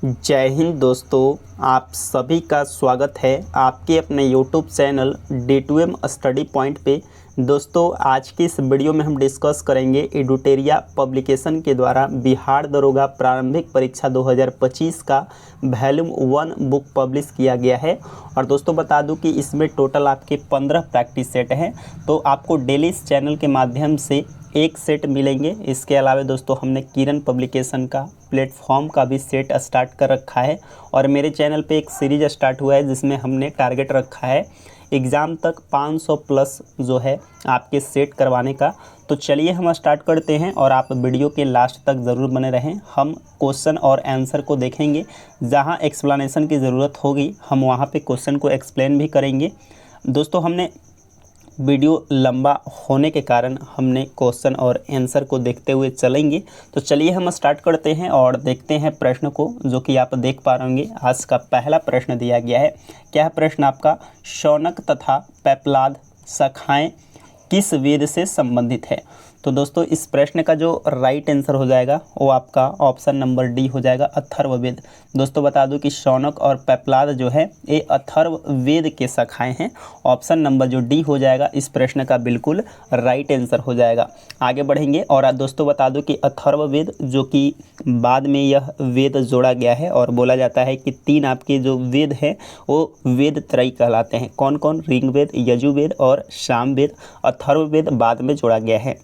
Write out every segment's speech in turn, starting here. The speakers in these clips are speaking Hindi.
जय हिंद दोस्तों, आप सभी का स्वागत है आपके अपने YouTube channel D2M study point पे। दोस्तों, आज की इस वीडियो में हम डिस्कस करेंगे एडुटेरिया पब्लिकेशन के द्वारा बिहार दरोगा प्रारंभिक परीक्षा 2025 का वॉल्यूम 1 बुक पब्लिश किया गया है। और दोस्तों बता दूं कि इसमें टोटल आपके 15 प्रैक्टिस सेट हैं, तो आपको डेली इस चैनल के माध्यम से एक सेट मिलेंगे। इसके अलावा दोस्तों हमने किरण पब्लिकेशन का प्लेटफॉर्म का भी सेट स्टार्ट कर रखा है और मेरे चैनल पे एक सीरीज स्टार्ट हुआ है जिसमें हमने टारगेट रखा है एग्ज़ाम तक 500 प्लस जो है आपके सेट करवाने का। तो चलिए हम स्टार्ट करते हैं और आप वीडियो के लास्ट तक ज़रूर बने रहें। हम क्वेश्चन और आंसर को देखेंगे, जहां एक्सप्लेनेशन की ज़रूरत होगी हम वहां पे क्वेश्चन को एक्सप्लेन भी करेंगे। दोस्तों, हमने वीडियो लंबा होने के कारण हमने क्वेश्चन और आंसर को देखते हुए चलेंगे। तो चलिए हम स्टार्ट करते हैं और देखते हैं प्रश्न को, जो कि आप देख पा रहे होंगे। आज का पहला प्रश्न दिया गया है। क्या है प्रश्न आपका? शौनक तथा पेप्लाद शाखाएं किस वेद से संबंधित है? तो दोस्तों इस प्रश्न का जो राइट आंसर हो जाएगा वो आपका ऑप्शन नंबर डी हो जाएगा, अथर्ववेद। दोस्तों बता दूं कि शौनक और पेप्लाद जो है ये अथर्ववेद के शाखाएं हैं। ऑप्शन नंबर जो डी हो जाएगा इस प्रश्न का बिल्कुल राइट आंसर हो जाएगा। आगे बढ़ेंगे और दोस्तों बता दूं कि अथर्ववेद जो कि बाद में यह वेद जोड़ा गया है और बोला जाता है कि 3 आपके जो वेद हैं वो वेद त्रयी कहलाते हैं। कौन कौन? ऋग्वेद, यजुर्वेद और सामवेद। अथर्ववेद बाद में जोड़ा गया है।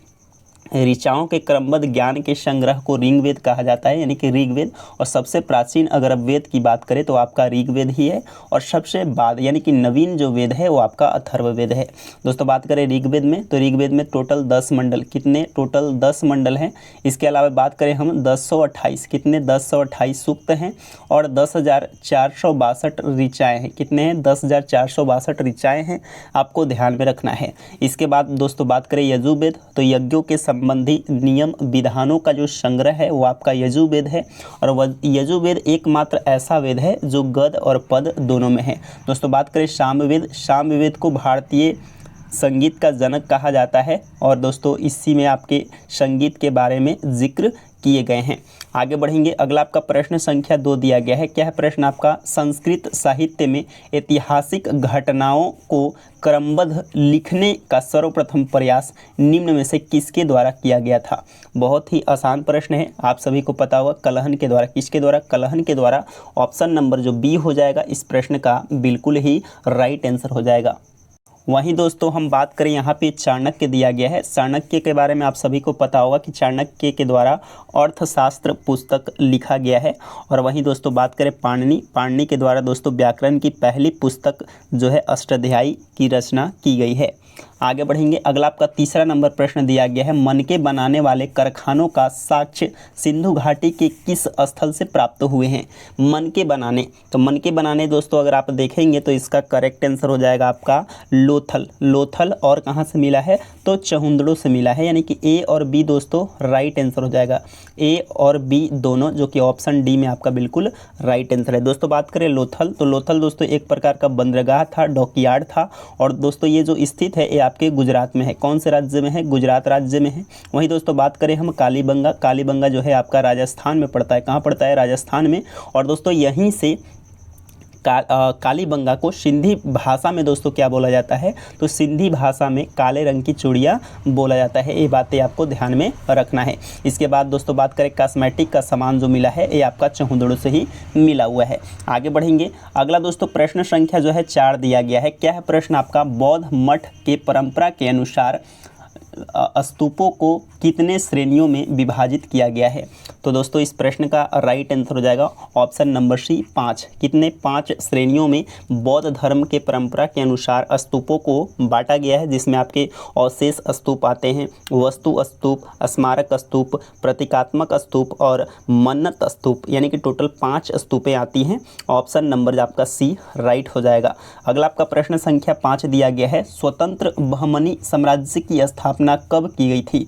ऋचाओं के क्रमबद्ध ज्ञान के संग्रह को ऋग्वेद कहा जाता है, यानी कि ऋग्वेद। और सबसे प्राचीन अगर अब वेद की बात करें तो आपका ऋग्वेद ही है। और सबसे बाद यानी कि नवीन जो वेद है वो आपका अथर्ववेद है। दोस्तों बात करें ऋग्वेद में, तो ऋग्वेद में टोटल 10 मंडल, कितने? टोटल 10 मंडल हैं। इसके अलावा बात करें हम 1028, कितने? 1028 सूक्त हैं और 10,462 ऋचाएँ हैं। कितने हैं? 10,462 ऋचाएँ हैं, आपको ध्यान में रखना है। इसके बाद दोस्तों बात करें यजुर्वेद, तो यज्ञों के संबंधी नियम विधानों का जो संग्रह है वो आपका यजुर्वेद है। और यजुर्वेद एकमात्र ऐसा वेद है जो गद और पद दोनों में है। दोस्तों बात करें सामवेद, सामवेद को भारतीय संगीत का जनक कहा जाता है और दोस्तों इसी में आपके संगीत के बारे में जिक्र किए गए हैं। आगे बढ़ेंगे। अगला आपका प्रश्न संख्या 2 दिया गया है। क्या है प्रश्न आपका? संस्कृत साहित्य में ऐतिहासिक घटनाओं को क्रमबद्ध लिखने का सर्वप्रथम प्रयास निम्न में से किसके द्वारा किया गया था? बहुत ही आसान प्रश्न है, आप सभी को पता होगा, कलहन के द्वारा। किसके द्वारा? कलहन के द्वारा। ऑप्शन नंबर जो बी हो जाएगा इस प्रश्न का बिल्कुल ही राइट आंसर हो जाएगा। वहीं दोस्तों हम बात करें यहाँ पे चाणक्य दिया गया है। चाणक्य के बारे में आप सभी को पता होगा कि चाणक्य के द्वारा अर्थशास्त्र पुस्तक लिखा गया है। और वहीं दोस्तों बात करें पाणिनि, पाणिनि के द्वारा दोस्तों व्याकरण की पहली पुस्तक जो है अष्टाध्यायी की रचना की गई है। आगे बढ़ेंगे। अगला आपका तीसरा नंबर प्रश्न दिया गया है। मनके बनाने वाले कारखानों का साक्ष्य सिंधु घाटी के किस स्थल से प्राप्त हुए हैं? मनके बनाने, तो मनके बनाने दोस्तों अगर आप देखेंगे तो इसका करेक्ट आंसर हो जाएगा आपका लोथल। लोथल और कहाँ से मिला है? तो चहुंदड़ों से मिला है, यानी कि ए और बी दोस्तों राइट आंसर हो जाएगा। ए और बी दोनों, जो कि ऑप्शन डी में आपका बिल्कुल राइट आंसर है। दोस्तों बात करें लोथल, तो लोथल दोस्तों एक प्रकार का बंदरगाह था, डॉकयार्ड था। और दोस्तों ये जो स्थित है ये आपके गुजरात में है। कौन से राज्य में है? गुजरात राज्य में है। वहीं दोस्तों बात करें हम कालीबंगा, कालीबंगा जो है आपका राजस्थान में पड़ता है। कहाँ पड़ता है? राजस्थान में। और दोस्तों यहीं से कालीबंगा को सिंधी भाषा में दोस्तों क्या बोला जाता है? तो सिंधी भाषा में काले रंग की चूड़ियाँ बोला जाता है। ये बातें आपको ध्यान में रखना है। इसके बाद दोस्तों बात करें कॉस्मेटिक का सामान जो मिला है ये आपका चहुंदड़ों से ही मिला हुआ है। आगे बढ़ेंगे। अगला दोस्तों प्रश्न संख्या जो है 4 दिया गया है। क्या है प्रश्न आपका? बौद्ध मठ के परंपरा के अनुसार स्तूपों को कितने श्रेणियों में विभाजित किया गया है? तो दोस्तों इस प्रश्न का राइट आंसर हो जाएगा ऑप्शन नंबर सी, 5। कितने? 5 श्रेणियों में बौद्ध धर्म के परंपरा के अनुसार स्तूपों को बांटा गया है, जिसमें आपके अवशेष स्तूप आते हैं, वस्तु स्तूप, स्मारक स्तूप, प्रतीकात्मक स्तूप और मन्नत स्तूप, यानी कि टोटल 5 स्तूपें आती हैं। ऑप्शन नंबर आपका सी राइट हो जाएगा। अगला आपका प्रश्न संख्या 5 दिया गया है। स्वतंत्र बहमनी साम्राज्य की स्थापना कब की गई थी?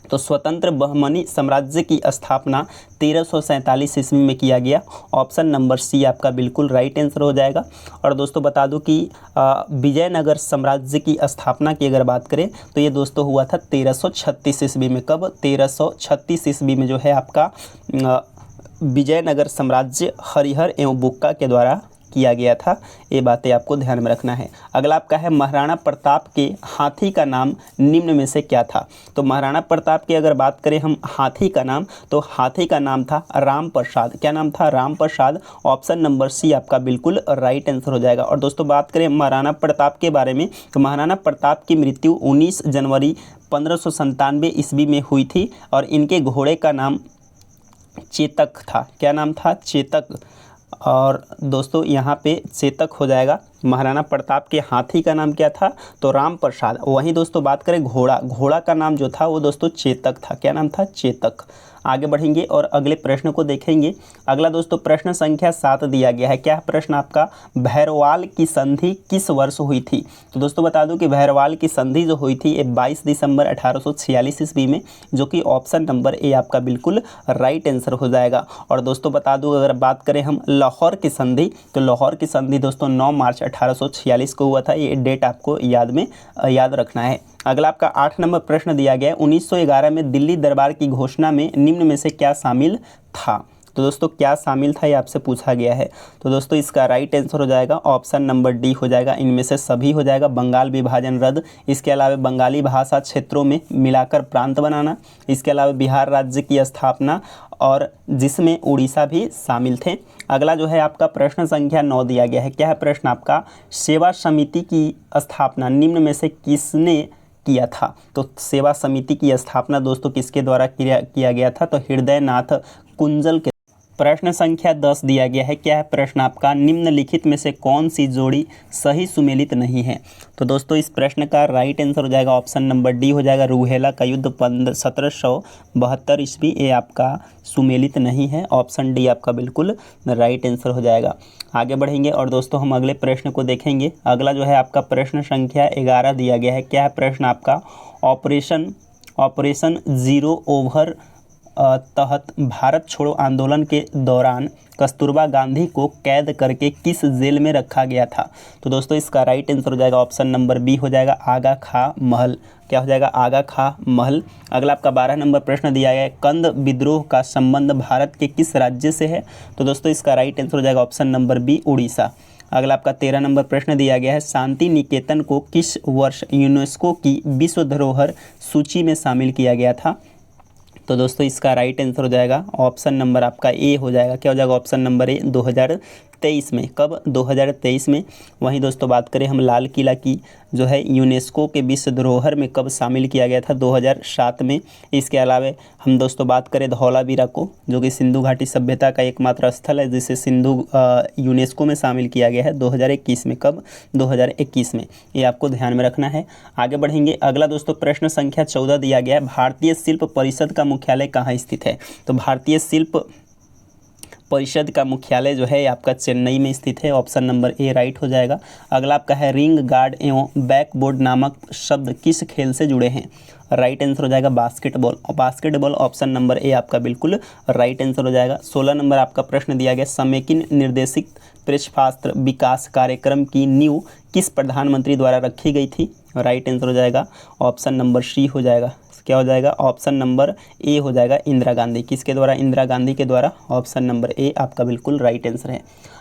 तो स्वतंत्र बहमनी साम्राज्य की स्थापना 1347 ईस्वी में किया गया। ऑप्शन नंबर सी आपका बिल्कुल राइट आंसर हो जाएगा। और दोस्तों बता दूं कि विजयनगर साम्राज्य की स्थापना की अगर बात करें तो ये दोस्तों हुआ था 1336 ईस्वी में। कब? 1336 ईस्वी में जो है आपका विजयनगर साम्राज्य हरिहर एवं बुक्का के द्वारा किया गया था। ये बातें आपको ध्यान में रखना है। अगला आपका है महाराणा प्रताप के हाथी का नाम निम्न में से क्या था। तो महाराणा प्रताप की अगर बात करें हम हाथी का नाम, तो हाथी का नाम था राम प्रसाद। क्या नाम था? राम प्रसाद। ऑप्शन नंबर सी आपका बिल्कुल राइट आंसर हो जाएगा। और दोस्तों बात करें महाराणा प्रताप के बारे में, तो महाराणा प्रताप की मृत्यु 19 जनवरी 1597 ईस्वी में हुई थी और इनके घोड़े का नाम चेतक था। क्या नाम था? चेतक। और दोस्तों यहाँ पे चेतक हो जाएगा। महाराणा प्रताप के हाथी का नाम क्या था? तो राम प्रसाद। वहीं दोस्तों बात करें घोड़ा का नाम जो था वो दोस्तों चेतक था। क्या नाम था? चेतक। आगे बढ़ेंगे और अगले प्रश्न को देखेंगे। अगला दोस्तों प्रश्न संख्या 7 दिया गया है। क्या प्रश्न आपका? भैरवाल की संधि किस वर्ष हुई थी? तो दोस्तों बता दूं कि भैरवाल की संधि जो हुई थी ये 22 दिसंबर 1846 ईस्वी में, जो कि ऑप्शन नंबर ए आपका बिल्कुल राइट आंसर हो जाएगा। और दोस्तों बता दूं अगर बात करें हम लाहौर की संधि, तो लाहौर की संधि दोस्तों 9 मार्च 1846 को हुआ था। ये डेट आपको याद रखना है। अगला आपका 8 नंबर प्रश्न दिया गया है। 1911 में दिल्ली दरबार की घोषणा में निम्न में से क्या शामिल था? तो दोस्तों क्या शामिल था ये आपसे पूछा गया है। तो दोस्तों इसका राइट आंसर हो जाएगा ऑप्शन नंबर डी हो जाएगा। इनमें से सभी हो जाएगा। बंगाल विभाजन रद्द, इसके अलावा बंगाली भाषा क्षेत्रों में मिलाकर प्रांत बनाना, इसके अलावा बिहार राज्य की स्थापना, और जिसमें उड़ीसा भी शामिल थे। अगला जो है आपका प्रश्न संख्या 9 दिया गया है। क्या है प्रश्न आपका? सेवा समिति की स्थापना निम्न में से किसने किया था? तो सेवा समिति की स्थापना दोस्तों किसके द्वारा किया गया था? तो हृदयनाथ कुंजल के। प्रश्न संख्या 10 दिया गया है। क्या है प्रश्न आपका? निम्नलिखित में से कौन सी जोड़ी सही सुमेलित नहीं है? तो दोस्तों इस प्रश्न का राइट आंसर हो जाएगा ऑप्शन नंबर डी हो जाएगा। रूहेला का युद्ध 1772 ईस्वी, ये आपका सुमेलित नहीं है। ऑप्शन डी आपका बिल्कुल राइट आंसर हो जाएगा। आगे बढ़ेंगे और दोस्तों हम अगले प्रश्न को देखेंगे। अगला जो है आपका प्रश्न संख्या 11 दिया गया है। क्या है प्रश्न आपका? ऑपरेशन जीरो ओवर तहत भारत छोड़ो आंदोलन के दौरान कस्तूरबा गांधी को कैद करके किस जेल में रखा गया था? तो दोस्तों इसका राइट आंसर हो जाएगा ऑप्शन नंबर बी हो जाएगा, आगा खा महल। क्या हो जाएगा? आगा खा महल। अगला आपका 12 नंबर प्रश्न दिया गया है। कंद विद्रोह का संबंध भारत के किस राज्य से है? तो दोस्तों इसका राइट आंसर हो जाएगा ऑप्शन नंबर बी, उड़ीसा। अगला आपका 13 नंबर प्रश्न दिया गया है। शांति निकेतन को किस वर्ष यूनेस्को की विश्व धरोहर सूची में शामिल किया गया था? तो दोस्तों इसका राइट आंसर हो जाएगा ऑप्शन नंबर आपका ए हो जाएगा। क्या हो जाएगा? ऑप्शन नंबर ए, 2023 में। कब? 2023 में। वहीं दोस्तों बात करें हम लाल किला की जो है यूनेस्को के विश्व धरोहर में कब शामिल किया गया था? 2007 में। इसके अलावा हम दोस्तों बात करें धौलावीरा को, जो कि सिंधु घाटी सभ्यता का एकमात्र स्थल है जिसे यूनेस्को में शामिल किया गया है 2021 में। कब? 2021 में। ये आपको ध्यान में रखना है। आगे बढ़ेंगे। अगला दोस्तों प्रश्न संख्या 14 दिया गया है। भारतीय शिल्प परिषद का मुख्यालय कहाँ स्थित है? तो भारतीय शिल्प परिषद का मुख्यालय जो है आपका चेन्नई में स्थित है। ऑप्शन नंबर ए राइट हो जाएगा। अगला आपका है रिंग गार्ड एवं बैकबोर्ड नामक शब्द किस खेल से जुड़े हैं? राइट आंसर हो जाएगा बास्केटबॉल। और बास्केटबॉल ऑप्शन नंबर ए आपका बिल्कुल राइट आंसर हो जाएगा। 16 नंबर आपका प्रश्न दिया गया। समेकिन निर्देशित प्रक्षेपास्त्र विकास कार्यक्रम की नींव किस प्रधानमंत्री द्वारा रखी गई थी? राइट आंसर हो जाएगा ऑप्शन नंबर सी हो जाएगा। क्या हो जाएगा? ऑप्शन नंबर ए हो जाएगा, इंदिरा गांधी। किसके द्वारा? इंदिरा गांधी के द्वारा। ऑप्शन नंबर ए आपका बिल्कुल राइट आंसर है।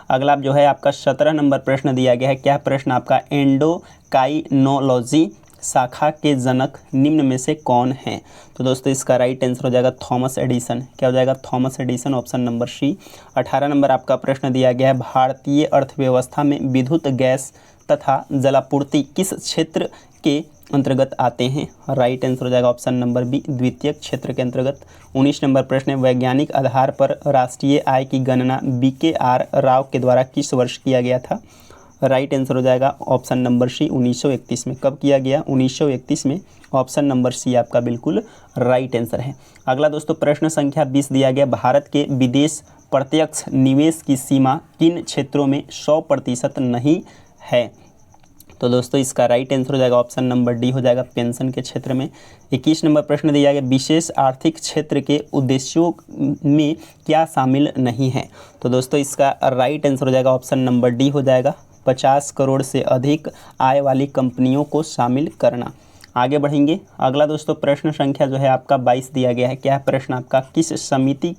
अगला जो है आपका 17 नंबर प्रश्न दिया गया है। क्या प्रश्न आपका? एंडोकाइनोलॉजी शाखा के जनक निम्न में से कौन है? तो दोस्तों इसका राइट आंसर हो जाएगा थॉमस एडिसन। क्या हो जाएगा? Thomas Edison. Option number C. 18 number आपका प्रश्न दिया गया है। भारतीय अर्थव्यवस्था में विद्युत, गैस तथा जलापूर्ति किस क्षेत्र के अंतर्गत आते हैं? राइट आंसर हो जाएगा ऑप्शन नंबर बी, द्वितीयक क्षेत्र के अंतर्गत। 19 नंबर प्रश्न है। वैज्ञानिक आधार पर राष्ट्रीय आय की गणना BKR राव के द्वारा किस वर्ष किया गया था? राइट आंसर हो जाएगा ऑप्शन नंबर सी, 1931 में। कब किया गया? 1931 में। ऑप्शन नंबर सी आपका बिल्कुल राइट आंसर है। अगला दोस्तों प्रश्न संख्या 20 दिया गया। भारत के विदेश प्रत्यक्ष निवेश की सीमा किन क्षेत्रों में 100% नहीं है? तो दोस्तों इसका राइट आंसर हो जाएगा ऑप्शन नंबर डी हो जाएगा, पेंशन के क्षेत्र में। 21 नंबर प्रश्न दिया गया। विशेष आर्थिक क्षेत्र के उद्देश्यों में क्या शामिल नहीं है? तो दोस्तों इसका राइट आंसर हो जाएगा ऑप्शन नंबर डी हो जाएगा, 50 करोड़ से अधिक आय वाली कंपनियों को शामिल करना। आगे बढ़ेंगे। अगला दोस्तों प्रश्न संख्या जो है आपका 22 दिया गया है। क्या है प्रश्न आपका? किस समिति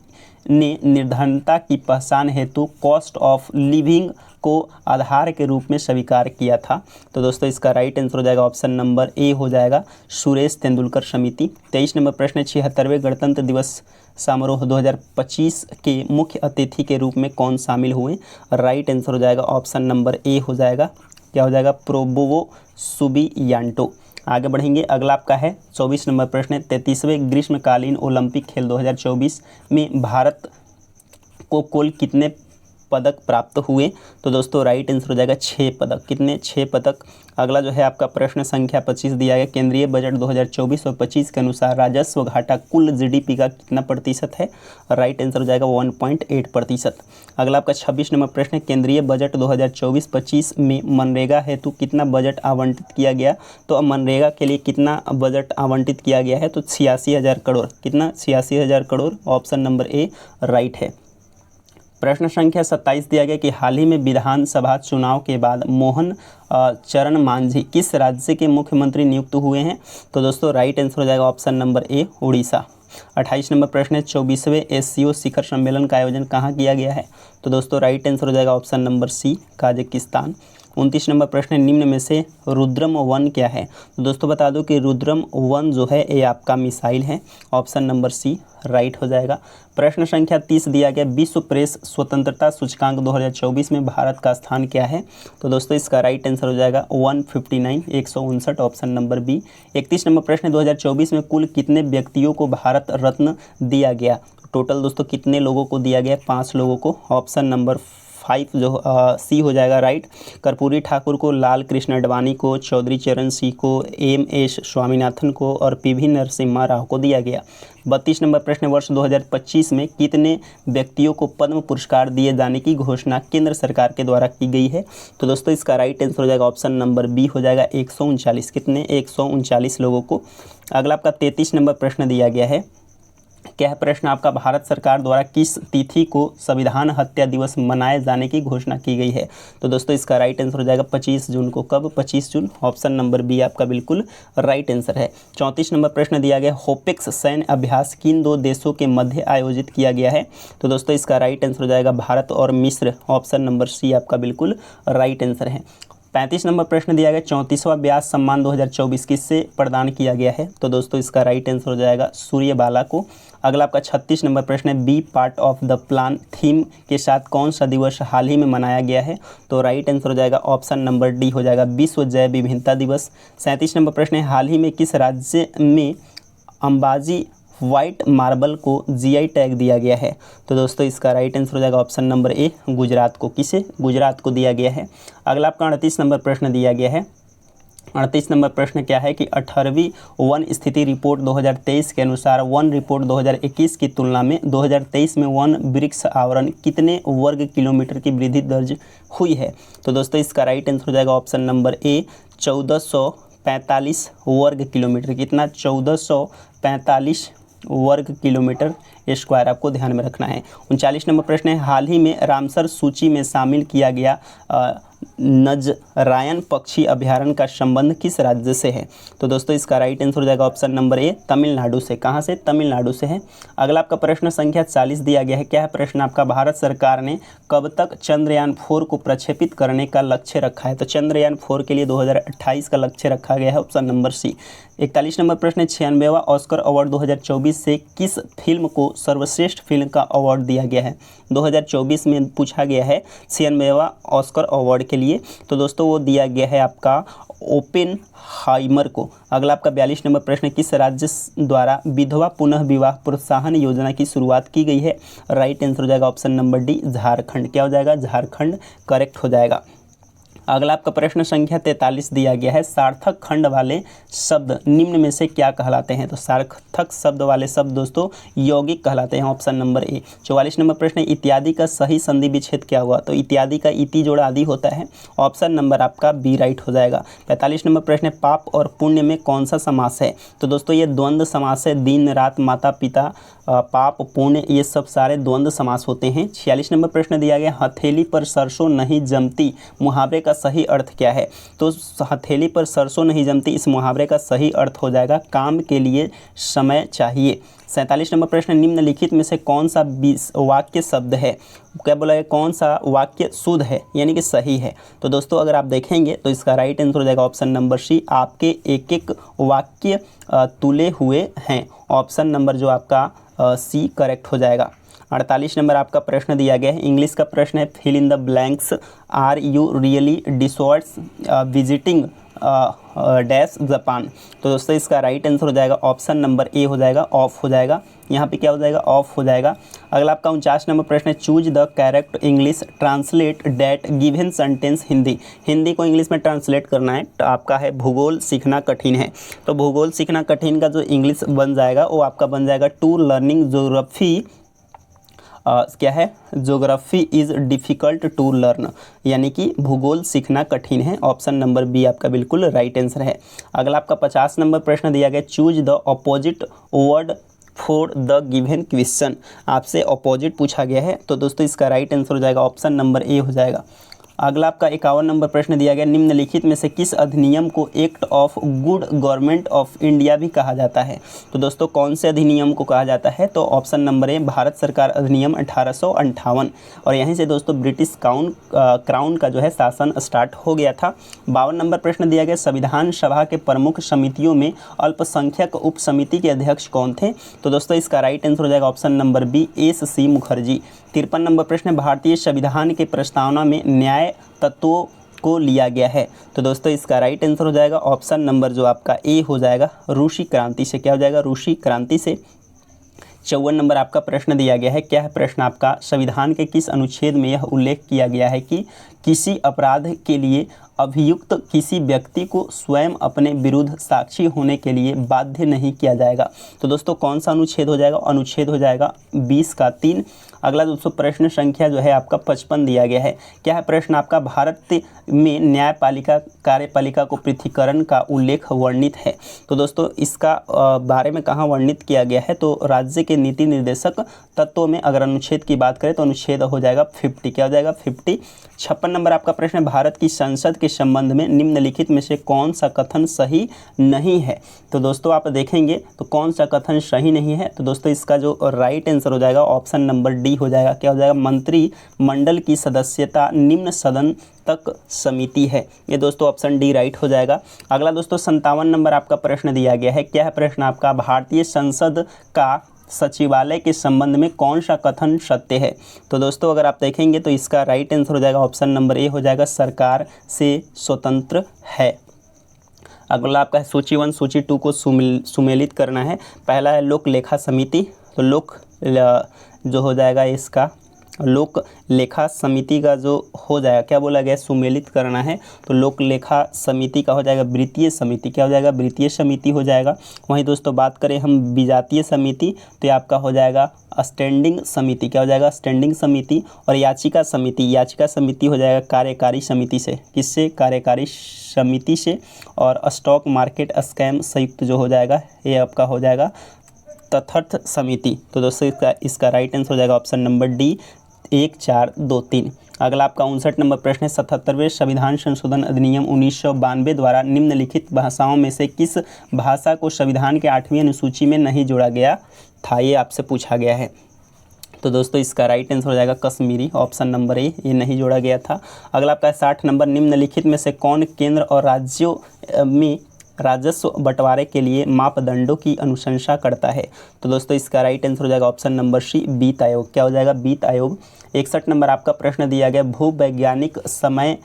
ने निर्धनता की पहचान हेतु कॉस्ट ऑफ लिविंग को आधार के रूप में स्वीकार किया था? तो दोस्तों इसका राइट आंसर हो जाएगा ऑप्शन नंबर ए हो जाएगा सुरेश तेंदुलकर समिति। 23 नंबर प्रश्न, 76वें गणतंत्र दिवस समारोह 2025 के मुख्य अतिथि के रूप में कौन शामिल हुए? राइट आंसर हो जाएगा ऑप्शन नंबर ए हो जाएगा, क्या हो जाएगा, प्रोबोवो सुबियांटो। आगे बढ़ेंगे, अगला आपका है 24 नंबर प्रश्न, 33वें ग्रीष्मकालीन ओलंपिक खेल 2024 में भारत को कुल कितने पदक प्राप्त हुए? तो दोस्तों राइट आंसर हो जाएगा 6 पदक। कितने? 6 पदक। अगला जो है आपका प्रश्न संख्या 25 दिया गया, केंद्रीय बजट 2024 और 25 के अनुसार राजस्व घाटा कुल जीडीपी का कितना प्रतिशत है? राइट आंसर हो जाएगा 1.8%। अगला आपका 26 नंबर प्रश्न, केंद्रीय बजट 2024-25 में मनरेगा हेतु कितना बजट आवंटित किया गया? तो अब मनरेगा के लिए कितना बजट आवंटित किया गया है? तो 86,000 करोड़। कितना? 86,000 crore. Option number A right है। प्रश्न संख्या 27 दिया गया कि हाल ही में विधानसभा चुनाव के बाद मोहन चरण मांझी किस राज्य के मुख्यमंत्री नियुक्त हुए हैं? तो दोस्तों राइट आंसर हो जाएगा option number A Orissa. 28 number प्रश्न है, 24वें एससीओ शिखर सम्मेलन का आयोजन कहाँ किया गया है? तो दोस्तों राइट आंसर हो जाएगा option number C Kazakhstan. 29 number प्रश्न है, निम्न में से रुद्रम 1 क्या है? तो दोस्तों बता दो कि रुद्रम 1 जो है ये आपका मिसाइल है। ऑप्शन नंबर सी राइट हो जाएगा। प्रश्न संख्या 30 दिया गया, विश्व प्रेस स्वतंत्रता सूचकांक 2024 में भारत का स्थान क्या है? तो दोस्तों इसका राइट आंसर हो जाएगा 159, 159। Option number B. 31 नंबर प्रश्न, 2024 में कुल कितने व्यक्तियों को भारत रत्न दिया गया? टोटल दोस्तों कितने लोगों को दिया गया? 5 लोगों को। ऑप्शन नंबर 5 जो सी हो जाएगा राइट। कर्पूरी ठाकुर को, लाल कृष्ण अडवाणी को, चौधरी चरण सिंह को, एम.एस. स्वामीनाथन को और पी.वी. नरसिम्हा राव को दिया गया। 32 नंबर प्रश्न, वर्ष 2025 में कितने व्यक्तियों को पद्म पुरस्कार दिए जाने की घोषणा केंद्र सरकार के द्वारा की गई है? तो दोस्तों इसका राइट आंसर हो जाएगा ऑप्शन नंबर बी हो जाएगा 139। कितने? 139 लोगों को। अगला आपका 33 नंबर प्रश्न दिया गया है, क्या है प्रश्न आपका, भारत सरकार द्वारा किस तिथि को संविधान हत्या दिवस मनाए जाने की घोषणा की गई है? तो दोस्तों इसका राइट आंसर हो जाएगा 25 जून को। कब? 25 जून। ऑप्शन नंबर बी आपका बिल्कुल राइट आंसर है। 34 नंबर प्रश्न दिया गया, होपेक्स सैन्य अभ्यास किन 2 देशों के मध्य आयोजित किया गया है? तो दोस्तों इसका राइट आंसर हो जाएगा भारत और मिस्र। ऑप्शन नंबर सी आपका बिल्कुल राइट आंसर है। 35 नंबर प्रश्न दिया गया, 34वां व्यास सम्मान 2024 किससे प्रदान किया गया है? तो दोस्तों इसका राइट आंसर हो जाएगा सूर्यबाला को। अगला आपका 36 नंबर प्रश्न है, be part of the plan theme के साथ कौन सा दिवस हाल ही में मनाया गया है? तो राइट आंसर हो जाएगा ऑप्शन नंबर डी हो जाएगा विश्व जैव विविधता दिवस। 37 नंबर प्रश्न है, हाल ही में किस राज्य में अंबाजी वाइट मार्बल को जीआई टैग दिया गया है? तो दोस्तों इसका राइट आंसर हो जाएगा ऑप्शन नंबर ए गुजरात को। किसे? गुजरात को दिया गया है। अगला आपका 38 नंबर प्रश्न दिया गया है। 38 नंबर प्रश्न क्या है कि 18वीं वन स्थिति रिपोर्ट 2023 के अनुसार वन रिपोर्ट 2021 की तुलना में 2023 में वन वृक्ष आवरण कितने वर्ग किलोमीटर की वृद्धि दर्ज हुई है? तो दोस्तों इसका राइट आंसर हो जाएगा ऑप्शन नंबर ए 1445 वर्ग किलोमीटर। कितना? 1445 वर्ग किलोमीटर स्क्वायर आपको ध्यान में रखना है। 39 नंबर प्रश्न है, हाल ही में रामसर सूची में शामिल किया गया नजरायन पक्षी अभ्यारण्य का संबंध किस राज्य से है? तो दोस्तों इसका राइट आंसर हो जाएगा ऑप्शन नंबर ए तमिलनाडु से। कहाँ से? तमिलनाडु से है। अगला आपका प्रश्न संख्या 40 दिया गया है, क्या है प्रश्न आपका, भारत सरकार ने कब तक चंद्रयान 4 को प्रक्षेपित करने का लक्ष्य रखा है? तो चंद्रयान 4 के लिए 2028 का लक्ष्य रखा गया है। ऑप्शन नंबर सी। 41 नंबर प्रश्न है, 96वां ऑस्कर अवार्ड 2024 से किस फिल्म को सर्वश्रेष्ठ फिल्म का अवार्ड दिया गया है? 2024 में पूछा गया है 96वां ऑस्कर अवार्ड के लिए। तो दोस्तों वो दिया गया है आपका ओपेनहाइमर को। अगला आपका 42 नंबर प्रश्न, किस राज्य द्वारा विधवा पुनः विवाह प्रोत्साहन योजना की शुरुआत की गई है? राइट आंसर हो जाएगा ऑप्शन नंबर डी झारखंड। क्या हो जाएगा? झारखंड करेक्ट हो जाएगा। अगला आपका प्रश्न संख्या 43 दिया गया है, सार्थक खंड वाले शब्द निम्न में से क्या कहलाते हैं? तो सार्थक शब्द वाले शब्द दोस्तों यौगिक कहलाते हैं। Option number A. 44 नंबर प्रश्न, इत्यादि का सही संधि विच्छेद क्या हुआ? तो इत्यादि का इति जोड़ा आदि होता है। ऑप्शन नंबर आपका बी राइट हो जाएगा। 45 नंबर प्रश्न, पाप और पुण्य में कौन सा समास है? तो दोस्तों ये द्वंद्व समास है। दिन रात माता पिता पाप पुण्य ये सब सारे द्वंद्व समास होते हैं। 46 नंबर प्रश्न दिया गया, हथेली पर सरसों नहीं जमती मुहावरे का सही अर्थ क्या है? तो हथेली पर सरसों नहीं जमती इस मुहावरे का सही अर्थ हो जाएगा काम के लिए समय चाहिए। 47 नंबर प्रश्न, निम्नलिखित में से कौन सा वाक्य शब्द है, क्या बोला है, कौन सा वाक्य शुद्ध है यानी कि सही है। तो दोस्तों अगर आप देखेंगे तो इसका राइट आंसर हो जाएगा ऑप्शन नंबर सी, आपके एक एक वाक्य तुले हुए हैं। ऑप्शन नंबर जो आपका सी करेक्ट हो जाएगा। 48 नंबर आपका प्रश्न दिया गया है, इंग्लिश का प्रश्न है, fill in the blanks, are you really desirous visiting dash Japan. तो दोस्तों इसका राइट आंसर हो जाएगा ऑप्शन नंबर ए हो जाएगा, ऑफ हो जाएगा, यहाँ पे क्या हो जाएगा, ऑफ हो जाएगा। अगला आपका 49 नंबर प्रश्न है, choose the correct English translate that given sentence Hindi. Hindi को इंग्लिश में ट्रांसलेट करना है, तो आपका है भूगोल सीखना कठिन है। तो भूगोल सीखना कठिन का जो इंग्लिश बन जाएगा वो आपका बन जाएगा टू लर्निंग ज्योग्राफी, क्या है, geography is difficult to learn, यानी कि भूगोल सीखना कठिन है। ऑप्शन नंबर बी आपका बिल्कुल राइट आंसर है। अगला आपका 50 नंबर प्रश्न दिया गया, choose the opposite word for the given question. आपसे अपोजिट पूछा गया है, तो दोस्तों इसका राइट आंसर हो जाएगा ऑप्शन नंबर ए हो जाएगा। अगला आपका 51 नंबर प्रश्न दिया गया, निम्नलिखित में से किस अधिनियम को act of good government of India भी कहा जाता है। तो दोस्तों कौन से अधिनियम को कहा जाता है, तो ऑप्शन नंबर ए भारत सरकार अधिनियम 1858। और यहीं से दोस्तों ब्रिटिश क्राउन का जो है शासन स्टार्ट हो गया था। 52 नंबर प्रश्न दिया गया, संविधान सभा के प्रमुख समितियों में अल्पसंख्यक उप समिति के अध्यक्ष कौन थे। तो दोस्तों इसका राइट आंसर हो जाएगा option number B, SC. Mukherjee. 53 number प्रश्न, भारतीय संविधान के प्रस्तावना में न्याय तत्वों को लिया गया है। तो दोस्तों इसका राइट आंसर हो जाएगा ऑप्शन नंबर जो आपका ए हो जाएगा, रूसी क्रांति से। क्या हो जाएगा, रूसी क्रांति से। 54 नंबर आपका प्रश्न दिया गया है, क्या है प्रश्न आपका, संविधान के किस अनुच्छेद में यह उल्लेख किया गया है कि किसी अपराध के लिए अभियुक्त किसी व्यक्ति को स्वयं अपने विरुद्ध साक्षी होने के लिए बाध्य नहीं किया जाएगा। तो दोस्तों कौन सा अनुच्छेद हो जाएगा, अनुच्छेद हो जाएगा 20 का 3। अगला दोस्तों प्रश्न संख्या जो है आपका 55 दिया गया है, क्या है प्रश्न आपका, भारत में न्यायपालिका कार्यपालिका को पृथकीकरण का उल्लेख वर्णित है। तो दोस्तों इसका बारे में कहाँ वर्णित किया गया है, तो राज्य के नीति निर्देशक तत्वों में अगर अनुच्छेद की बात करें तो अनुच्छेद हो जाएगा 50। क्या हो जाएगा 50। 56 नंबर आपका प्रश्न, भारत की संसद के संबंध में निम्नलिखित में से कौन सा कथन सही नहीं है। तो दोस्तों आप देखेंगे तो कौन सा कथन सही नहीं है, तो दोस्तों इसका जो राइट आंसर हो जाएगा ऑप्शन नंबर डी हो जाएगा। क्या हो जाएगा, मंत्रिमंडल की सदस्यता निम्न सदन तक समिति है। ये दोस्तों ऑप्शन डी राइट हो जाएगा। अगला दोस्तों 57 नंबर आपका प्रश्न दिया गया है, क्या है प्रश्न आपका, भारतीय संसद का सचिवालय के संबंध में कौन सा कथन सत्य है। तो दोस्तों अगर आप देखेंगे तो इसका राइट आंसर हो जाएगा ऑप्शन नंबर ए हो जाएगा, सरकार से स्वतंत्र है। अगला आपका है सूची 1 सूची 2 को सुमेलित करना है। पहला है लोक लेखा समिति, तो लोक जो हो जाएगा इसका लोक लेखा समिति का जो हो जाएगा, क्या बोला गया, सुमेलित करना है, तो लोक लेखा समिति का हो जाएगा वित्तीय समिति। क्या हो जाएगा, वित्तीय समिति हो जाएगा। वहीं दोस्तों बात करें हम विजातीय समिति, तो ये आपका हो जाएगा स्टैंडिंग समिति। क्या हो जाएगा, स्टैंडिंग समिति। और याचिका समिति हो जाएगा कार्यकारी समिति से, किससे, कार्यकारी समिति से। और स्टॉक मार्केट स्कैम संयुक्त जो हो जाएगा ये आपका हो जाएगा तथर्थ समिति। तो दोस्तों इसका राइट आंसर हो जाएगा ऑप्शन नंबर डी, 1 4 2 3। अगला आपका 59 नंबर प्रश्न है, 77वें संविधान संशोधन अधिनियम 1992 द्वारा निम्नलिखित भाषाओं में से किस भाषा को संविधान के 8वीं अनुसूची में नहीं जोड़ा गया था, ये आपसे पूछा गया है। तो दोस्तों इसका राइट आंसर हो जाएगा कश्मीरी, ऑप्शन नंबर ए, ये नहीं जोड़ा गया था। अगला आपका 60 नंबर, निम्नलिखित में से कौन केंद्र और राज्यों में राजस्व बंटवारे के लिए मापदंडों की अनुशंसा करता है। तो दोस्तों इसका राइट आंसर हो जाएगा ऑप्शन नंबर सी, वित्त आयोग। क्या हो जाएगा, वित्त आयोग। 61 नंबर आपका प्रश्न दिया गया, भूवैज्ञानिक समय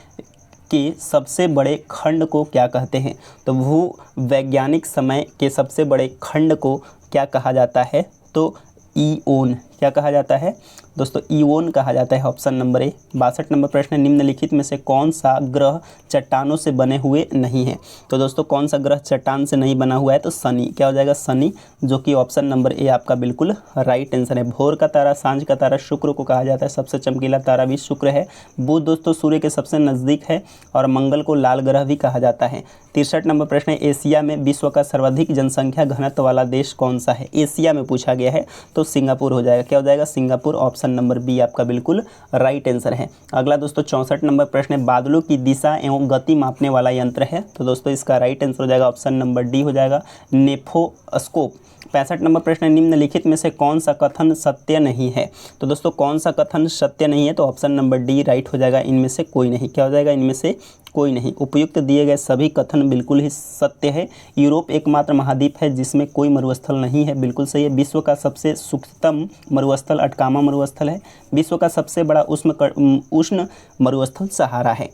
के सबसे बड़े खंड को क्या कहते हैं। तो भूवैज्ञानिक समय के सबसे बड़े खंड को क्या कहा जाता है, तो ईओन। क्या कहा जाता है दोस्तों, ईओन कहा जाता है, ऑप्शन नंबर ए। 62 नंबर प्रश्न, निम्नलिखित में से कौन सा ग्रह चट्टानों से बने हुए नहीं है। तो दोस्तों कौन सा ग्रह चट्टान से नहीं बना हुआ है, तो शनि। क्या हो जाएगा, शनि, जो कि ऑप्शन नंबर ए आपका बिल्कुल राइट आंसर है। भोर का तारा, सांझ का तारा शुक्र को कहा जाता है, सबसे चमकीला तारा भी शुक्र है। बुध दोस्तों सूर्य के सबसे नज़दीक है, और मंगल को लाल ग्रह भी कहा जाता है। 63 नंबर प्रश्न है, एशिया में विश्व का सर्वाधिक जनसंख्या घनत्व वाला देश कौन सा है। एशिया में पूछा गया है, तो सिंगापुर हो जाएगा। क्या हो जाएगा सिंगापुर, ऑप्शन नंबर बी आपका बिल्कुल राइट आंसर है। अगला दोस्तों 64 नंबर प्रश्न है, बादलों की दिशा एवं गति मापने वाला यंत्र है, तो दोस्तों इसका राइट आंसर हो जाएगा ऑप्शन नंबर डी हो जाएगा नेफोस्कोप। 65 नंबर प्रश्न है, निम्नलिखित में से कौन सा कथन सत्य नहीं है, तो दोस्तों कौन सा कथन सत्य नहीं है, तो ऑप्शन नंबर डी राइट हो जाएगा, इनमें से कोई नहीं। क्या हो जाएगा, इनमें से कोई नहीं। उपयुक्त दिए गए सभी कथन बिल्कुल ही सत्य है। यूरोप एकमात्र महाद्वीप है जिसमें कोई मरुस्थल नहीं है, बिल्कुल सही है। विश्व का सबसे सूक्ष्मतम मरुस्थल अटकामा मरुस्थल है। विश्व का सबसे बड़ा उष्ण मरुस्थल सहारा है।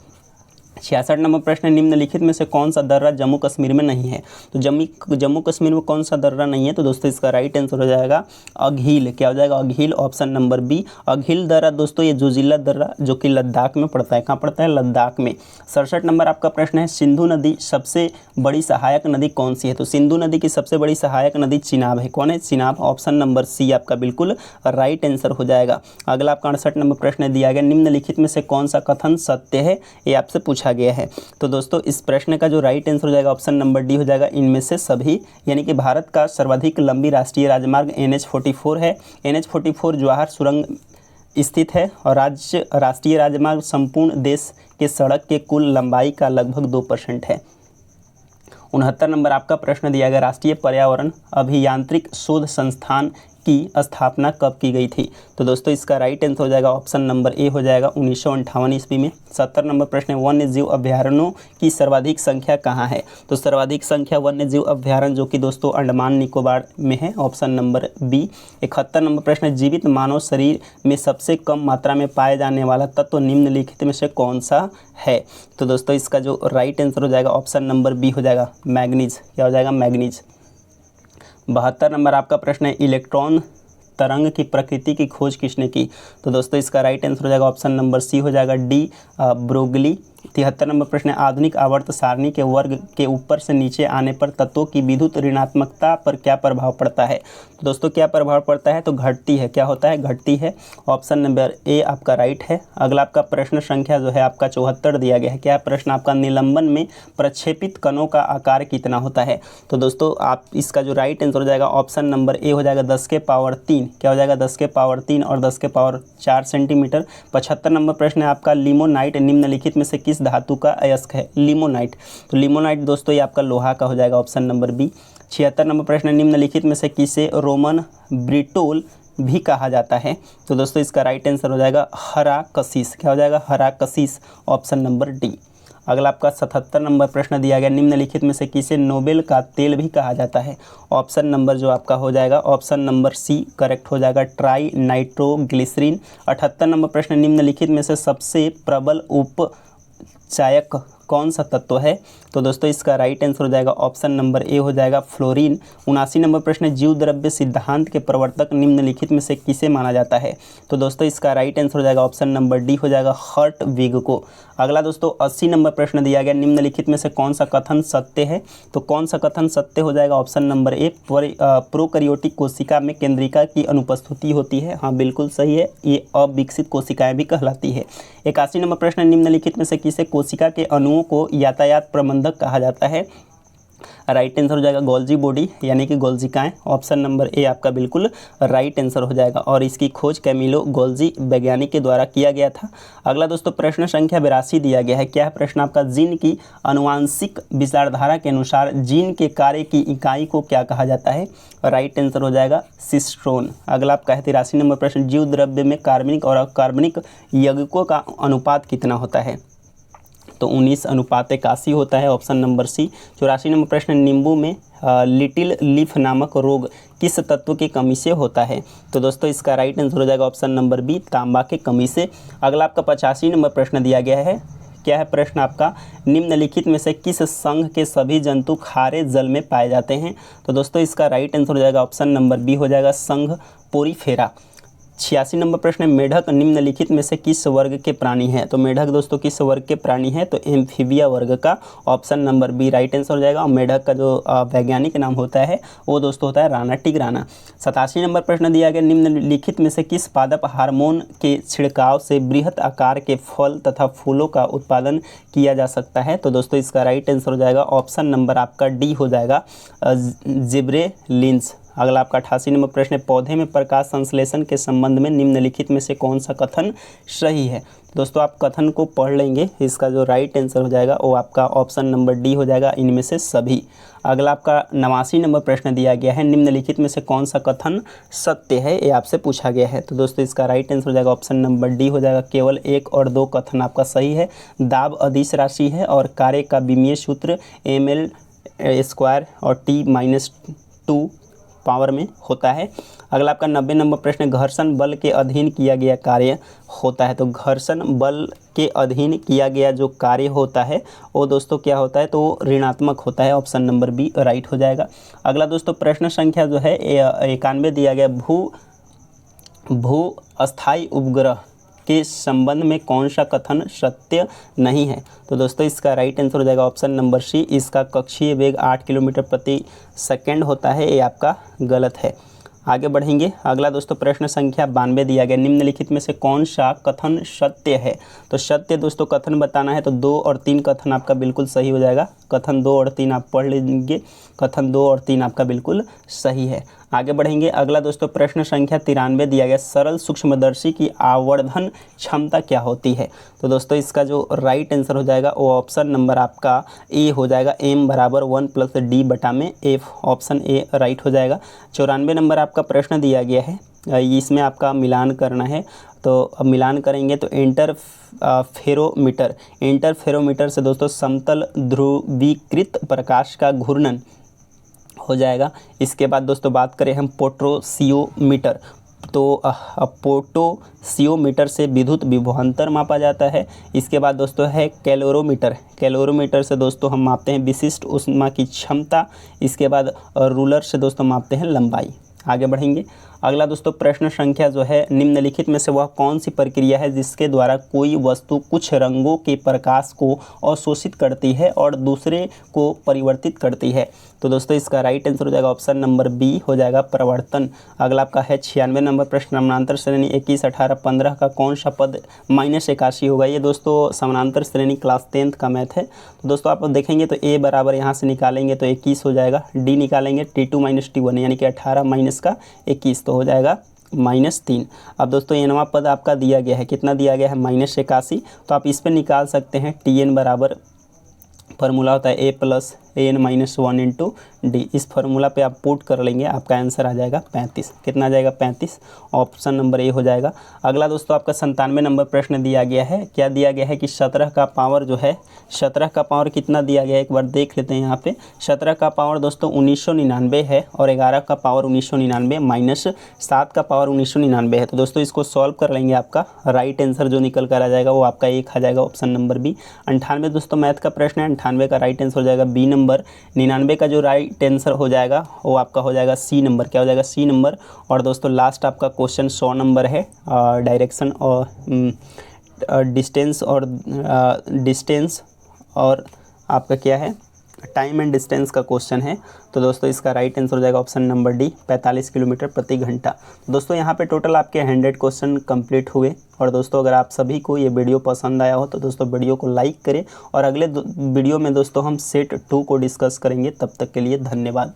66 नंबर प्रश्न है, निम्नलिखित में से कौन सा दर्रा जम्मू कश्मीर में नहीं है, तो जम्मू कश्मीर में कौन सा दर्रा नहीं है, तो दोस्तों इसका राइट आंसर हो जाएगा अघील। क्या हो जाएगा, अघील, ऑप्शन नंबर बी। अघील दर्रा दोस्तों ये जोजिला दर्रा जो कि लद्दाख में पड़ता है, कहाँ पड़ता है, लद्दाख में। 67 नंबर आपका प्रश्न है, सिंधु नदी सबसे बड़ी सहायक नदी कौन सी है, तो सिंधु नदी की सबसे बड़ी सहायक नदी चिनाब है। कौन है, चिनाब, ऑप्शन नंबर सी आपका बिल्कुल राइट आंसर हो जाएगा। अगला आपका 68 नंबर प्रश्न दिया गया, निम्नलिखित में से कौन सा कथन सत्य है, ये आपसे पूछा गया है, तो दोस्तों इस प्रश्न का जो राइट आंसर हो जाएगा ऑप्शन नंबर डी हो जाएगा, इनमें से सभी। यानी कि भारत का सर्वाधिक लंबी राष्ट्रीय राजमार्ग NH-44 है। NH-44 जवाहर सुरंग स्थित है और राष्ट्रीय राजमार्ग संपूर्ण देश के सड़क के कुल लंबाई का लगभग 2% है। 69 नंबर आपका प्रश्न दिया गया, राष्ट्रीय पर्यावरण अभियांत्रिक शोध संस्थान की स्थापना कब की गई थी, तो दोस्तों इसका राइट आंसर हो जाएगा ऑप्शन नंबर ए हो जाएगा 1958 ईस्वी में। 70 नंबर प्रश्न है, वन्य जीव अभ्यारण्यों की सर्वाधिक संख्या कहाँ है, तो सर्वाधिक संख्या वन्य जीव अभ्यारण्य जो कि दोस्तों अंडमान निकोबार में है, ऑप्शन नंबर बी। 71 नंबर प्रश्न है, जीवित मानव शरीर में सबसे कम मात्रा में पाए जाने वाला तत्व निम्नलिखित में से कौन सा है, तो दोस्तों इसका जो राइट आंसर हो जाएगा ऑप्शन नंबर बी हो जाएगा मैग्नीज। क्या हो जाएगा, मैग्नीज। 72 नंबर आपका प्रश्न है, इलेक्ट्रॉन तरंग की प्रकृति की खोज किसने की, तो दोस्तों इसका राइट आंसर हो जाएगा ऑप्शन नंबर सी हो जाएगा डी ब्रोगली। 73 नंबर प्रश्न है, आधुनिक आवर्त सारणी के वर्ग के ऊपर से नीचे आने पर तत्वों की विद्युत ऋणात्मकता पर क्या प्रभाव पड़ता है, तो दोस्तों क्या प्रभाव पड़ता है, तो घटती है। क्या होता है, घटती है, ऑप्शन नंबर ए आपका राइट है। अगला आपका प्रश्न संख्या जो है आपका 74 दिया गया है। क्या प्रश्न आपका, निलंबन में प्रक्षेपित कणों का आकार कितना होता है, तो दोस्तों आप इसका जो राइट आंसर हो जाएगा ऑप्शन नंबर ए हो जाएगा 10 के पावर 3। क्या हो जाएगा, 10 के पावर 3 और 10 के पावर 4 सेंटीमीटर। 75 नंबर प्रश्न है आपका, लिमोनाइट निम्नलिखित में से किस धातु का अयस्क है, लिमोनाइट, तो लिमोनाइट दोस्तों ये आपका लोहा का हो जाएगा, ऑप्शन नंबर बी। 76 नंबर प्रश्न, निम्नलिखित में से किसे रोमन ब्रिटोल भी कहा जाता है, तो दोस्तों इसका राइट आंसर हो जाएगा हराकसीस। क्या हो जाएगा, हराकसीस, ऑप्शन नंबर डी। अगला आपका 77 नंबर प्रश्न दिया गया, निम्नलिखित में से किसे नोबेल का तेल भी कहा जाता है, ऑप्शन नंबर जो आपका हो जाएगा ऑप्शन नंबर सी करेक्ट हो जाएगा, ट्राई नाइट्रोग्लिसरीन। 78 नंबर प्रश्न, निम्नलिखित में से सबसे प्रबल उपचायक कौन सा तत्व है, तो दोस्तों इसका राइट आंसर हो जाएगा ऑप्शन नंबर ए हो जाएगा फ्लोरीन। 79 नंबर प्रश्न, जीव द्रव्य सिद्धांत के प्रवर्तक निम्नलिखित में से किसे माना जाता है, तो दोस्तों इसका राइट आंसर हो जाएगा ऑप्शन नंबर डी हो जाएगा हर्टविग को। अगला दोस्तों 80 नंबर प्रश्न दिया गया, निम्नलिखित में से कौन सा कथन सत्य है, तो कौन सा कथन सत्य हो जाएगा ऑप्शन नंबर ए, प्रोकैरियोटिक कोशिका में केंद्रिका की अनुपस्थिति होती है। हाँ बिल्कुल सही है, ये अविकसित कोशिकाएं भी कहलाती है। 81 नंबर प्रश्न, निम्नलिखित में से किसे कोशिका के अणुओं को यातायात प्रबंधक कहा जाता है, राइट आंसर हो जाएगा गोल्जी बॉडी यानी कि गोल्जिकाएं, ऑप्शन नंबर ए आपका बिल्कुल राइट आंसर हो जाएगा और इसकी खोज कैमिलो गोल्जी वैज्ञानिक के द्वारा किया गया था। अगला दोस्तों प्रश्न संख्या 82 दिया गया है। क्या है प्रश्न आपका, जीन की अनुवांशिक विचारधारा के अनुसार जीन के कार्य की इकाई को क्या कहा जाता है, राइट आंसर हो जाएगा सिस्ट्रोन। अगला आपका है 83 नंबर प्रश्न, जीव द्रव्य में कार्बनिक और अकार्बनिक यौगिकों का अनुपात कितना होता है, तो 19:81 होता है, ऑप्शन नंबर सी। 84 नंबर प्रश्न, नींबू में लिटिल लीफ नामक रोग किस तत्व की कमी से होता है, तो दोस्तों इसका राइट आंसर हो जाएगा ऑप्शन नंबर बी, तांबा के कमी से। अगला आपका 85 नंबर प्रश्न दिया गया है। क्या है प्रश्न आपका, निम्नलिखित में से किस संघ के सभी जंतु खारे जल में पाए जाते हैं, तो दोस्तों इसका राइट आंसर हो जाएगा ऑप्शन नंबर बी हो जाएगा संघ पोरीफेरा। 86 नंबर प्रश्न, मेढक निम्नलिखित में से किस वर्ग के प्राणी हैं, तो मेढक दोस्तों किस वर्ग के प्राणी हैं, तो एम्फीबिया वर्ग का, option number B right answer हो जाएगा। और मेढक का जो वैज्ञानिक नाम होता है वो दोस्तों होता है राना टिग्राना। 87 नंबर प्रश्न दिया गया, निम्नलिखित में से किस पादप हार्मोन के छिड़काव से बृहत आकार के फल तथा फूलों का उत्पादन किया जा सकता है, तो दोस्तों इसका राइट आंसर हो जाएगा ऑप्शन नंबर आपका डी हो जाएगा जिब्रेलिन्स। अगला आपका 88 नंबर प्रश्न है, पौधे में प्रकाश संश्लेषण के संबंध में निम्नलिखित में से कौन सा कथन सही है। दोस्तों आप कथन को पढ़ लेंगे, इसका जो राइट आंसर हो जाएगा वो आपका ऑप्शन नंबर डी हो जाएगा, इनमें से सभी। अगला आपका 89 नंबर प्रश्न दिया गया है, निम्नलिखित में से कौन सा कथन सत्य है, ये आपसे पूछा गया है। तो दोस्तों इसका राइट आंसर हो जाएगा ऑप्शन नंबर डी हो जाएगा, केवल 1 और 2 कथन आपका सही है। दाब अदिश राशि है और कार्य का विमीय सूत्र ml² और t-2 पावर में होता है। अगला आपका 90 नंबर प्रश्न, घर्षण बल के अधीन किया गया कार्य होता है। तो घर्षण बल के अधीन किया गया जो कार्य होता है वो दोस्तों क्या होता है, तो ऋणात्मक होता है। ऑप्शन नंबर बी राइट हो जाएगा। अगला दोस्तों प्रश्न संख्या जो है 91 दिया गया, भू अस्थायी उपग्रह के संबंध में कौन सा कथन सत्य नहीं है। तो दोस्तों इसका राइट आंसर हो जाएगा ऑप्शन नंबर सी, इसका कक्षीय वेग 8 किलोमीटर प्रति सेकंड होता है, ये आपका गलत है। आगे बढ़ेंगे। अगला दोस्तों प्रश्न संख्या 92 दिया गया, निम्नलिखित में से कौन सा कथन सत्य है। तो सत्य दोस्तों कथन बताना है तो 2 और 3 कथन आपका बिल्कुल सही हो जाएगा। कथन 2 और 3 आप पढ़ लेंगे, कथन 2 और 3 आपका बिल्कुल सही है। आगे बढ़ेंगे। अगला दोस्तों प्रश्न संख्या 93 दिया गया, सरल सूक्ष्मदर्शी की आवर्धन क्षमता क्या होती है। तो दोस्तों इसका जो राइट आंसर हो जाएगा वो ऑप्शन नंबर आपका ए हो जाएगा, m = 1 + d/f। Option A right हो जाएगा। 94 नंबर आपका प्रश्न दिया गया है, इसमें आपका मिलान करना है। तो अब मिलान करेंगे तो इंटरफेरोमीटर से दोस्तों समतल ध्रुवीकृत प्रकाश का घूर्णन हो जाएगा। इसके बाद दोस्तों बात करें हम पोटेंशियोमीटर, तो पोटेंशियोमीटर से विद्युत विभवांतर मापा जाता है। इसके बाद दोस्तों है कैलोरीमीटर से दोस्तों हम मापते हैं विशिष्ट ऊष्मा की क्षमता। इसके बाद रूलर से दोस्तों मापते हैं लंबाई। आगे बढ़ेंगे। अगला दोस्तों प्रश्न संख्या जो है, निम्नलिखित में से वह कौन सी प्रक्रिया है जिसके द्वारा कोई वस्तु कुछ रंगों के प्रकाश को अवशोषित करती है और दूसरे को परिवर्तित करती है। तो दोस्तों इसका राइट आंसर हो जाएगा ऑप्शन नंबर बी हो जाएगा, परिवर्तन। अगला आपका है 96 नंबर प्रश्न, समानांतर श्रेणी 21, 18, 15 का कौन सा पद -81 होगा। ये दोस्तों समानांतर श्रेणी क्लास 10th का मैथ है। तो दोस्तों आप देखेंगे तो a बराबर यहाँ से निकालेंगे तो 21 हो जाएगा, d निकालेंगे t2 - t1 यानी कि 18 माइनस का 21 तो हो जाएगा -3। अब दोस्तों nवां पद आपका दिया गया है, कितना दिया गया है -81। तो आप इस पर निकाल सकते हैं tn बराबर फार्मूला होता है a + an - 1 × d। इस फार्मूला पे आप पुट कर लेंगे, आपका आंसर आ जाएगा 35। कितना आ जाएगा 35, ऑप्शन नंबर ए हो जाएगा। अगला दोस्तों आपका 97 नंबर प्रश्न दिया गया है, क्या दिया गया है कि 17 का पावर जो है, 17 का पावर कितना दिया गया है एक बार देख लेते हैं। यहाँ पे 17 का पावर दोस्तों 1999 है और 11 का पावर 1999 -7 का पावर 1999 है। तो दोस्तों इसको सॉल्व कर लेंगे, आपका राइट आंसर जो निकल कर आ जाएगा वो आपका एक आ जाएगा, ऑप्शन नंबर बी। 98 दोस्तों मैथ का प्रश्न है, 98 का राइट आंसर हो जाएगा बी नंबर। 99 का जो राइट आंसर हो जाएगा वो आपका हो जाएगा सी नंबर। क्या हो जाएगा, सी नंबर। और दोस्तों लास्ट आपका क्वेश्चन 100 नंबर है, डायरेक्शन और डिस्टेंस और आपका क्या है, टाइम एंड डिस्टेंस का क्वेश्चन है। तो दोस्तों इसका राइट आंसर हो जाएगा ऑप्शन नंबर डी, 45 किलोमीटर प्रति घंटा। दोस्तों यहाँ पे टोटल आपके 100 क्वेश्चन कंप्लीट हुए। और दोस्तों अगर आप सभी को ये वीडियो पसंद आया हो तो दोस्तों वीडियो को लाइक करें और अगले वीडियो में दोस्तों हम सेट 2 को डिस्कस करेंगे। तब तक के लिए धन्यवाद।